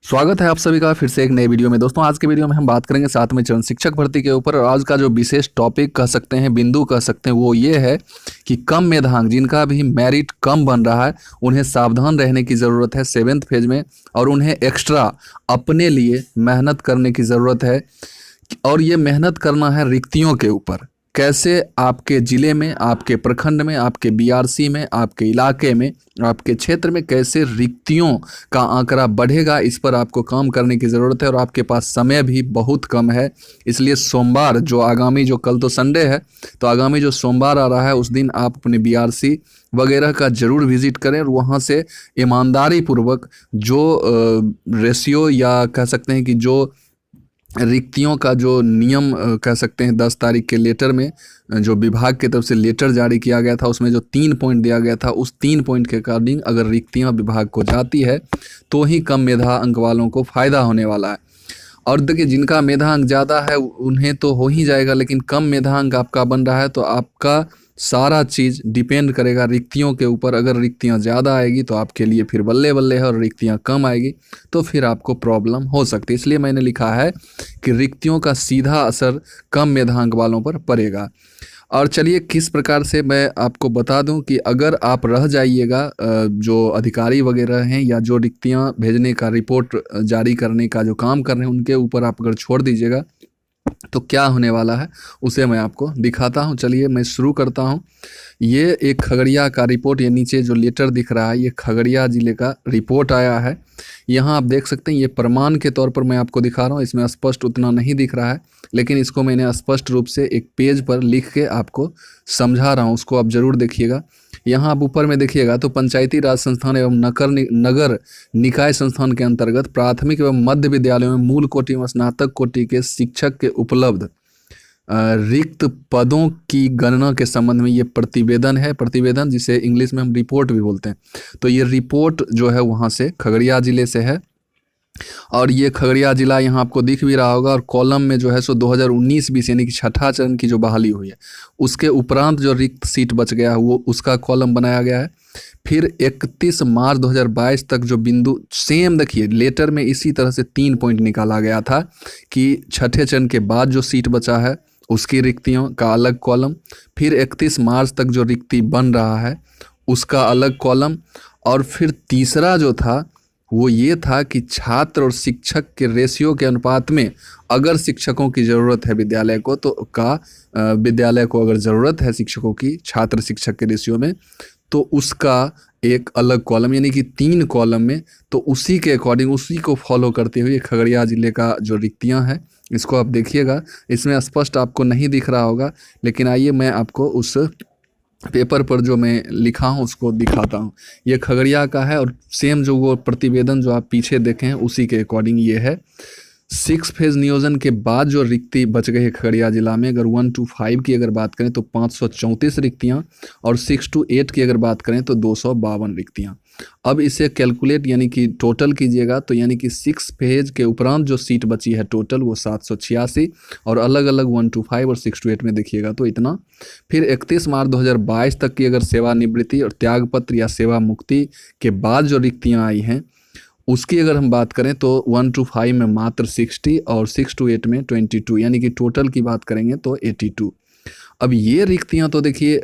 स्वागत है आप सभी का फिर से एक नए वीडियो में। दोस्तों आज के वीडियो में हम बात करेंगे 7वें चरण शिक्षक भर्ती के ऊपर। और आज का जो विशेष टॉपिक कह सकते हैं, बिंदु कह सकते हैं, वो ये है कि कम मेधांक जिनका भी मेरिट कम बन रहा है उन्हें सावधान रहने की ज़रूरत है 7वें फेज में, और उन्हें एक्स्ट्रा अपने लिए मेहनत करने की ज़रूरत है। और ये मेहनत करना है रिक्तियों के ऊपर। कैसे आपके ज़िले में, आपके प्रखंड में, आपके बीआरसी में, आपके इलाके में, आपके क्षेत्र में कैसे रिक्तियों का आंकड़ा बढ़ेगा, इस पर आपको काम करने की ज़रूरत है। और आपके पास समय भी बहुत कम है, इसलिए सोमवार जो आगामी, जो कल तो संडे है, तो आगामी जो सोमवार आ रहा है उस दिन आप अपने बीआरसी वगैरह का ज़रूर विज़िट करें और वहाँ से ईमानदारी पूर्वक जो रेशियो या कह सकते हैं कि जो रिक्तियों का जो नियम कह सकते हैं 10 तारीख के लेटर में, जो विभाग की तरफ से लेटर जारी किया गया था उसमें जो 3 पॉइंट दिया गया था, उस 3 पॉइंट के अकॉर्डिंग अगर रिक्तियां विभाग को जाती है तो ही कम मेधा अंक वालों को फ़ायदा होने वाला है। और देखिए, जिनका मेधांक ज़्यादा है उन्हें तो हो ही जाएगा, लेकिन कम मेधांक आपका बन रहा है तो आपका सारा चीज़ डिपेंड करेगा रिक्तियों के ऊपर। अगर रिक्तियां ज़्यादा आएगी तो आपके लिए फिर बल्ले बल्ले है, और रिक्तियां कम आएगी तो फिर आपको प्रॉब्लम हो सकती है। इसलिए मैंने लिखा है कि रिक्तियों का सीधा असर कम मेधांक वालों पर पड़ेगा। और चलिए किस प्रकार से मैं आपको बता दूं कि अगर आप रह जाइएगा, जो अधिकारी वगैरह हैं या जो रिक्तियां भेजने का, रिपोर्ट जारी करने का जो काम कर रहे हैं, उनके ऊपर आप अगर छोड़ दीजिएगा तो क्या होने वाला है उसे मैं आपको दिखाता हूं। चलिए मैं शुरू करता हूं। ये एक खगड़िया का रिपोर्ट, ये नीचे जो लेटर दिख रहा है ये खगड़िया ज़िले का रिपोर्ट आया है। यहाँ आप देख सकते हैं, ये प्रमाण के तौर पर मैं आपको दिखा रहा हूँ। इसमें स्पष्ट उतना नहीं दिख रहा है, लेकिन इसको मैंने स्पष्ट रूप से एक पेज पर लिख के आपको समझा रहा हूँ, उसको आप ज़रूर देखिएगा। यहाँ आप ऊपर में देखिएगा तो पंचायती राज संस्थान एवं नगर निकाय संस्थान के अंतर्गत प्राथमिक एवं मध्य विद्यालयों में मूल कोटि एवं स्नातक कोटि के शिक्षक के उपलब्ध रिक्त पदों की गणना के संबंध में ये प्रतिवेदन है। प्रतिवेदन जिसे इंग्लिश में हम रिपोर्ट भी बोलते हैं। तो ये रिपोर्ट जो है वहाँ से खगड़िया ज़िले से है, और ये खगड़िया ज़िला यहाँ आपको दिख भी रहा होगा। और कॉलम में जो है सो 2019-20 यानी कि छठा चरण की जो बहाली हुई है उसके उपरांत जो रिक्त सीट बच गया है वो उसका कॉलम बनाया गया है। फिर 31 मार्च 2022 तक जो बिंदु, सेम देखिए लेटर में इसी तरह से 3 पॉइंट निकाला गया था कि छठे चरण के बाद जो सीट बचा है उसकी रिक्तियों का अलग कॉलम, फिर 31 मार्च तक जो रिक्ति बन रहा है उसका अलग कॉलम, और फिर तीसरा जो था वो ये था कि छात्र और शिक्षक के रेशियो के अनुपात में अगर शिक्षकों की ज़रूरत है विद्यालय को, तो विद्यालय को अगर ज़रूरत है शिक्षकों की छात्र शिक्षक के रेशियो में, तो उसका एक अलग कॉलम, यानी कि 3 कॉलम में। तो उसी के अकॉर्डिंग, उसी को फॉलो करते हुए खगड़िया ज़िले का जो रिक्तियां हैं इसको आप देखिएगा। इसमें स्पष्ट आपको नहीं दिख रहा होगा, लेकिन आइए मैं आपको उस पेपर पर जो मैं लिखा हूँ उसको दिखाता हूँ। ये खगड़िया का है, और सेम जो वो प्रतिवेदन जो आप पीछे देखें उसी के अकॉर्डिंग ये है। 6 फेज नियोजन के बाद जो रिक्ति बच गई है खगड़िया जिला में, अगर 1 to 5 की अगर बात करें तो 534 रिक्तियां, और 6 to 8 की अगर बात करें तो 252 रिक्तियां। अब इसे कैलकुलेट यानी कि टोटल कीजिएगा, तो यानी कि 6 फेज के उपरांत जो सीट बची है टोटल वो 786, और अलग अलग 1 to 5 और 6 to 8 में देखिएगा तो इतना। फिर 31 मार्च 2022 तक की अगर सेवानिवृत्ति और त्यागपत्र या सेवा मुक्ति के बाद जो रिक्तियां आई हैं उसकी अगर हम बात करें तो 1 to 5 में मात्र 60 और 6 to 8 में 22, यानी कि टोटल की बात करेंगे तो 82। अब ये रिक्तियां तो देखिए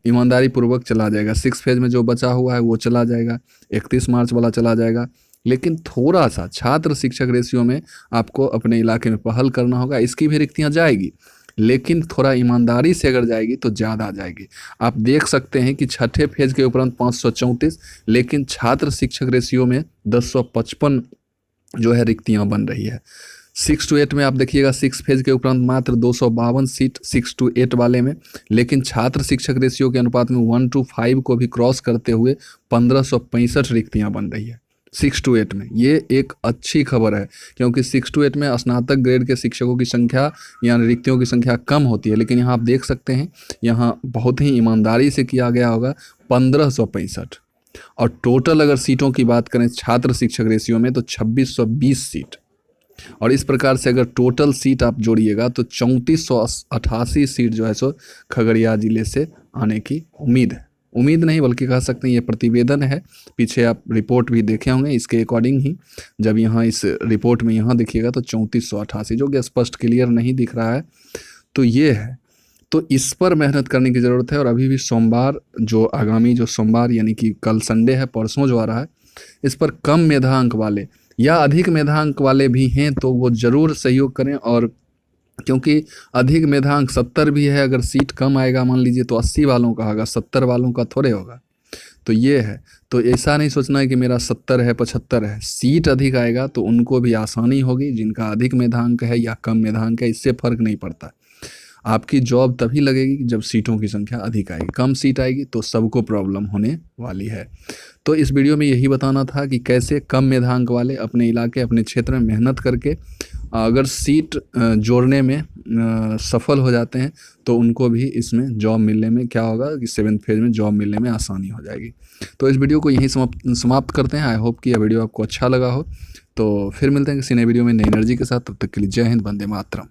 ईमानदारी पूर्वक चला जाएगा। 6 फेज में जो बचा हुआ है वो चला जाएगा, 31 मार्च वाला चला जाएगा, लेकिन थोड़ा सा छात्र शिक्षक रेशियो में आपको अपने इलाके में पहल करना होगा। इसकी भी रिक्तियाँ जाएगी, लेकिन थोड़ा ईमानदारी से अगर जाएगी तो ज़्यादा आ जाएगी। आप देख सकते हैं कि छठे फेज के उपरांत 534, लेकिन छात्र शिक्षक रेशियो में 1055 जो है रिक्तियां बन रही है। 6 to 8 में आप देखिएगा 6 फेज के उपरांत मात्र 252 सीट 6 to 8 वाले में, लेकिन छात्र शिक्षक रेशियो के अनुपात में 1 to 5 को भी क्रॉस करते हुए 1565 रिक्तियां बन रही है 6 to 8 में। ये एक अच्छी खबर है, क्योंकि 6 to 8 में स्नातक ग्रेड के शिक्षकों की संख्या या रिक्तियों की संख्या कम होती है, लेकिन यहाँ आप देख सकते हैं यहाँ बहुत ही ईमानदारी से किया गया होगा 1565। और टोटल अगर सीटों की बात करें छात्र शिक्षक रेशियो में तो 2620 सीट, और इस प्रकार से अगर टोटल सीट आप जोड़िएगा तो 3488 सीट जो है सो खगड़िया ज़िले से आने की उम्मीद है। उम्मीद नहीं बल्कि कह सकते हैं ये प्रतिवेदन है। पीछे आप रिपोर्ट भी देखे होंगे, इसके अकॉर्डिंग ही जब यहाँ इस रिपोर्ट में यहाँ देखिएगा तो 3488 जो कि स्पष्ट क्लियर नहीं दिख रहा है, तो ये है। तो इस पर मेहनत करने की ज़रूरत है। और अभी भी सोमवार जो आगामी जो सोमवार यानी कि कल संडे है, परसों जो आ रहा है, इस पर कम मेधांक वाले या अधिक मेधांक वाले भी हैं तो वो ज़रूर सहयोग करें। और क्योंकि अधिक मेधांक 70 भी है, अगर सीट कम आएगा मान लीजिए तो 80 वालों का होगा, 70 वालों का थोड़े होगा। तो ये है, तो ऐसा नहीं सोचना है कि मेरा 70 है 75 है, सीट अधिक आएगा तो उनको भी आसानी होगी। जिनका अधिक मेधांक है या कम मेधांक है इससे फ़र्क नहीं पड़ता। आपकी जॉब तभी लगेगी जब सीटों की संख्या अधिक आएगी। कम सीट आएगी तो सबको प्रॉब्लम होने वाली है। तो इस वीडियो में यही बताना था कि कैसे कम मेधांक वाले अपने इलाके अपने क्षेत्र में मेहनत करके अगर सीट जोड़ने में सफल हो जाते हैं तो उनको भी इसमें जॉब मिलने में क्या होगा कि 7th फेज़ में जॉब मिलने में आसानी हो जाएगी। तो इस वीडियो को यहीं समाप्त करते हैं। आई होप कि यह वीडियो आपको अच्छा लगा हो। तो फिर मिलते हैं किसी नए वीडियो में नई एनर्जी के साथ। तब तक के लिए जय हिंद, वंदे मातरम।